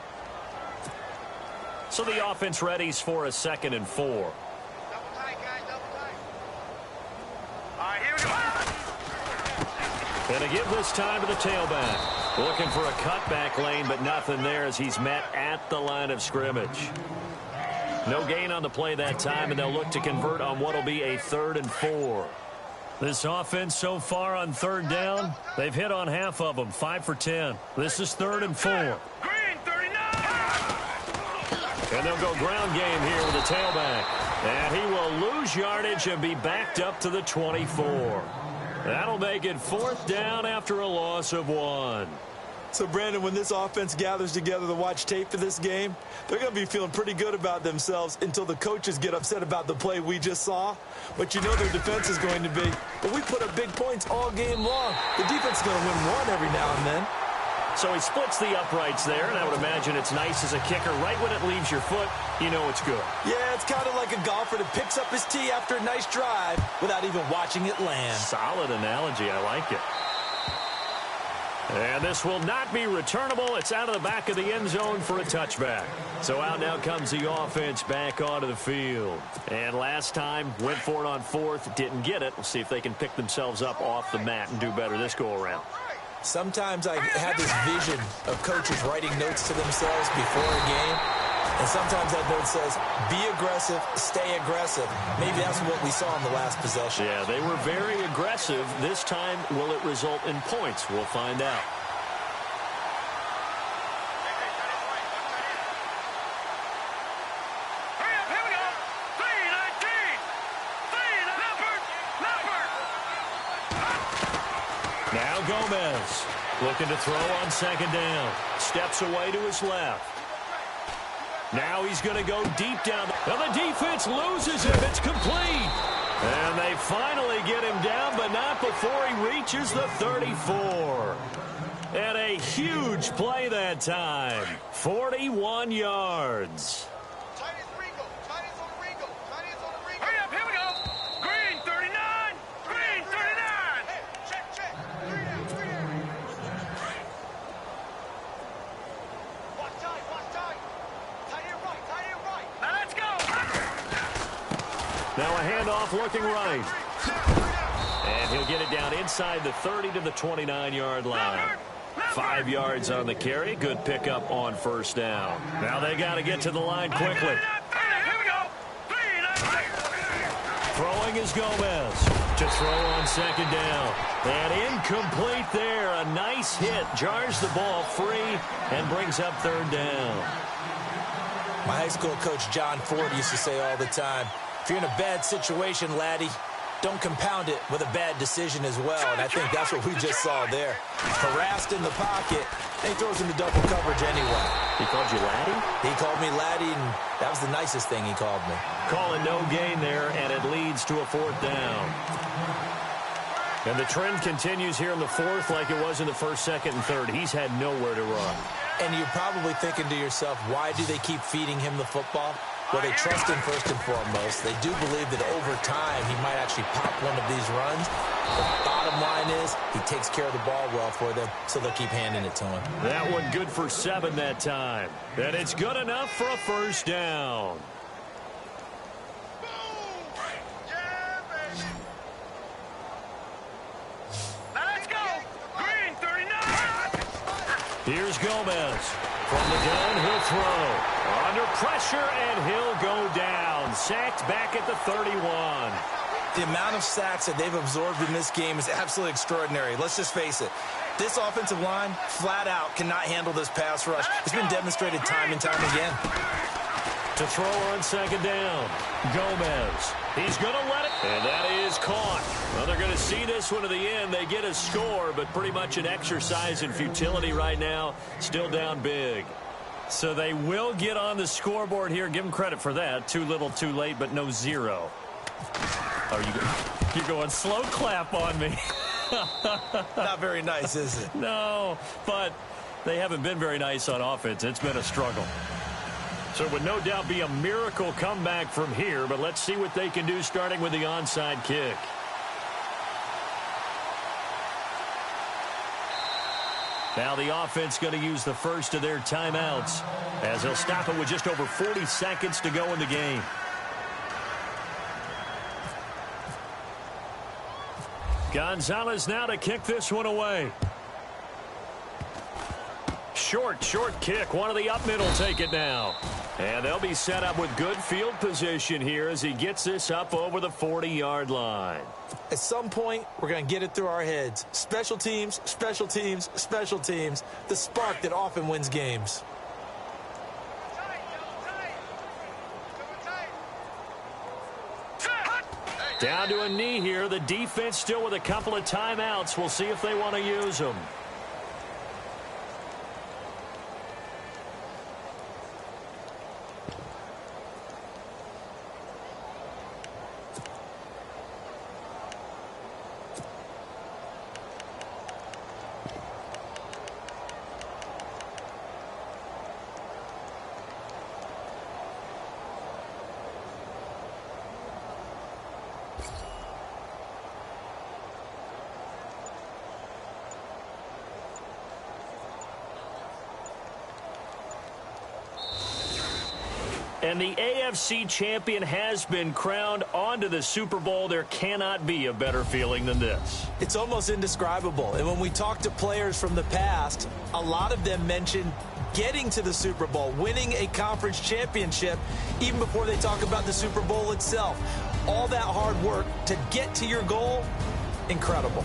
So the offense readies for a 2nd and 4. Double tight, guys, double tight. All right, here we go. And to give this time to the tailback. Looking for a cutback lane, but nothing there as he's met at the line of scrimmage. No gain on the play that time, and they'll look to convert on what will be a 3rd and 4. This offense so far on 3rd down, they've hit on half of them, 5 for 10. This is 3rd and 4. Green, 39. And they'll go ground game here with the tailback. And he will lose yardage and be backed up to the 24. That'll make it 4th down after a loss of 1. So, Brandon, when this offense gathers together to watch tape for this game, they're going to be feeling pretty good about themselves until the coaches get upset about the play we just saw. But you know their defense is going to be, but we put up big points all game long. The defense is going to win one every now and then. So he splits the uprights there, and I would imagine it's nice as a kicker. Right when it leaves your foot, you know it's good. Yeah, it's kind of like a golfer that picks up his tee after a nice drive without even watching it land. Solid analogy. I like it. And this will not be returnable. It's out of the back of the end zone for a touchback. So out now comes the offense back onto the field. And last time, went for it on 4th, didn't get it. We'll see if they can pick themselves up off the mat and do better this go-around. Sometimes I have this vision of coaches writing notes to themselves before a game. And sometimes that note says, be aggressive, stay aggressive. Maybe that's what we saw in the last possession. Yeah, they were very aggressive. This time, will it result in points? We'll find out. Hurry up, here we go. 3-19. Leopard. Now Gomez looking to throw on 2nd down. Steps away to his left. Now he's going to go deep down. And the defense loses him. It's complete. And they finally get him down, but not before he reaches the 34. And a huge play that time. 41 yards. Hurry up, here we go. Green, 39. Green, 39. Check. Watch time. Tight end right. Now let's go. Now a handoff looking right. And he'll get it down inside the 30 to the 29-yard line. 5 yards on the carry. Good pickup on 1st down. Now they got to get to the line quickly. Here we go. 3-19. Throwing is Gomez to throw on 2nd down. And incomplete there. A nice hit. Jars the ball free and brings up 3rd down. My high school coach, John Ford, used to say all the time, if you're in a bad situation, laddie, don't compound it with a bad decision as well. And I think that's what we just saw there. Harassed in the pocket, and he throws into double coverage anyway. He called you laddie? He called me laddie, and that was the nicest thing he called me. Calling no gain there, and it leads to a 4th down. And the trend continues here in the 4th like it was in the 1st, 2nd, and 3rd. He's had nowhere to run. And you're probably thinking to yourself, why do they keep feeding him the football? Well, they trust him first and foremost. They do believe that over time he might actually pop one of these runs. The bottom line is he takes care of the ball well for them, so they'll keep handing it to him. That one good for 7 that time. And it's good enough for a 1st down. Let's go. Green, 39. Here's Gomez. From the gun, he'll throw. Under pressure, and he'll go down. Sacked back at the 31. The amount of sacks that they've absorbed in this game is absolutely extraordinary. Let's just face it. This offensive line, flat out, cannot handle this pass rush. It's been demonstrated time and time again. To throw on second down, Gomez. He's going to let it. And that is caught. Well, they're going to see this one to the end. They get a score, but pretty much an exercise in futility right now. Still down big. So they will get on the scoreboard here. Give them credit for that. Too little, too late, but no zero. You're going slow clap on me. Not very nice, is it? No, but they haven't been very nice on offense. It's been a struggle. So it would no doubt be a miracle comeback from here, but let's see what they can do starting with the onside kick. Now the offense going to use the first of their timeouts as they'll stop it with just over 40 seconds to go in the game. Gonzalez now to kick this one away. Short kick. One of the up middle take it now. And they'll be set up with good field position here as he gets this up over the 40-yard line. At some point, we're going to get it through our heads. Special teams, special teams, special teams. The spark that often wins games. Down to a knee here. The defense still with a couple of timeouts. We'll see if they want to use them. And the AFC champion has been crowned onto the Super Bowl. There cannot be a better feeling than this. It's almost indescribable. And when we talk to players from the past, a lot of them mention getting to the Super Bowl, winning a conference championship, even before they talk about the Super Bowl itself. All that hard work to get to your goal, incredible.